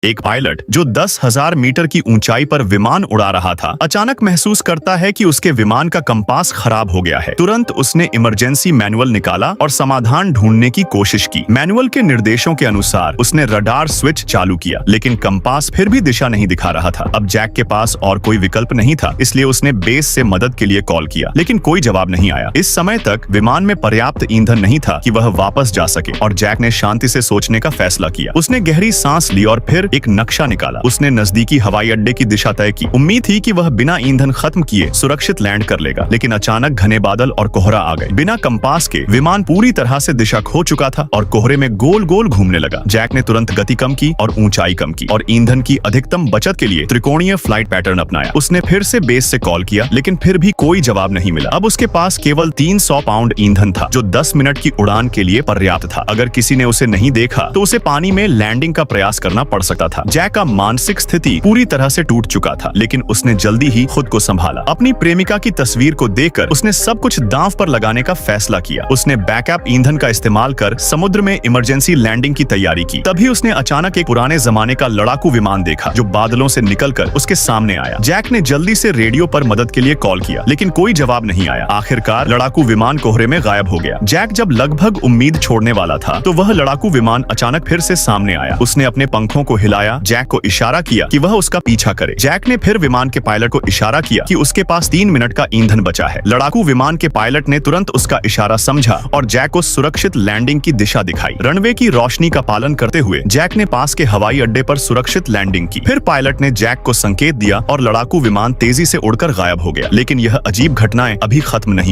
एक पायलट जो 10,000 मीटर की ऊंचाई पर विमान उड़ा रहा था, अचानक महसूस करता है कि उसके विमान का कंपास खराब हो गया है। तुरंत उसने इमरजेंसी मैनुअल निकाला और समाधान ढूंढने की कोशिश की। मैनुअल के निर्देशों के अनुसार उसने रडार स्विच चालू किया, लेकिन कंपास फिर भी दिशा नहीं दिखा रहा था। अब जैक के पास और कोई विकल्प नहीं था, इसलिए उसने बेस से मदद के लिए कॉल किया, लेकिन कोई जवाब नहीं आया। इस समय तक विमान में पर्याप्त ईंधन नहीं था कि वह वापस जा सके और जैक ने शांति से सोचने का फैसला किया। उसने गहरी सांस ली और फिर एक नक्शा निकाला। उसने नजदीकी हवाई अड्डे की दिशा तय की। उम्मीद थी कि वह बिना ईंधन खत्म किए सुरक्षित लैंड कर लेगा, लेकिन अचानक घने बादल और कोहरा आ गए। बिना कंपास के विमान पूरी तरह से दिशा खो चुका था और कोहरे में गोल गोल घूमने लगा। जैक ने तुरंत गति कम की और ऊंचाई कम की और ईंधन की अधिकतम बचत के लिए त्रिकोणीय फ्लाइट पैटर्न अपनाया। उसने फिर से बेस से कॉल किया, लेकिन फिर भी कोई जवाब नहीं मिला। अब उसके पास केवल 300 पाउंड ईंधन था, जो 10 मिनट की उड़ान के लिए पर्याप्त था। अगर किसी ने उसे नहीं देखा तो उसे पानी में लैंडिंग का प्रयास करना पड़ सकता था। जैक का मानसिक स्थिति पूरी तरह से टूट चुका था, लेकिन उसने जल्दी ही खुद को संभाला। अपनी प्रेमिका की तस्वीर को देखकर उसने सब कुछ दांव पर लगाने का फैसला किया। उसने बैकअप ईंधन का इस्तेमाल कर समुद्र में इमरजेंसी लैंडिंग की तैयारी की। तभी उसने अचानक एक पुराने जमाने का लड़ाकू विमान देखा, जो बादलों से निकलकर उसके सामने आया। जैक ने जल्दी से रेडियो पर मदद के लिए कॉल किया, लेकिन कोई जवाब नहीं आया। आखिरकार लड़ाकू विमान कोहरे में गायब हो गया। जैक जब लगभग उम्मीद छोड़ने वाला था, तो वह लड़ाकू विमान अचानक फिर से सामने आया। उसने अपने पंखों को हिलाया, जैक को इशारा किया कि वह उसका पीछा करे। जैक ने फिर विमान के पायलट को इशारा किया कि उसके पास 3 मिनट का ईंधन बचा है। लड़ाकू विमान के पायलट ने तुरंत उसका इशारा समझा और जैक को सुरक्षित लैंडिंग की दिशा दिखाई। रनवे की रोशनी का पालन करते हुए जैक ने पास के हवाई अड्डे पर सुरक्षित लैंडिंग की। फिर पायलट ने जैक को संकेत दिया और लड़ाकू विमान तेजी से उड़कर गायब हो गया। लेकिन यह अजीब घटनाएं अभी खत्म नहीं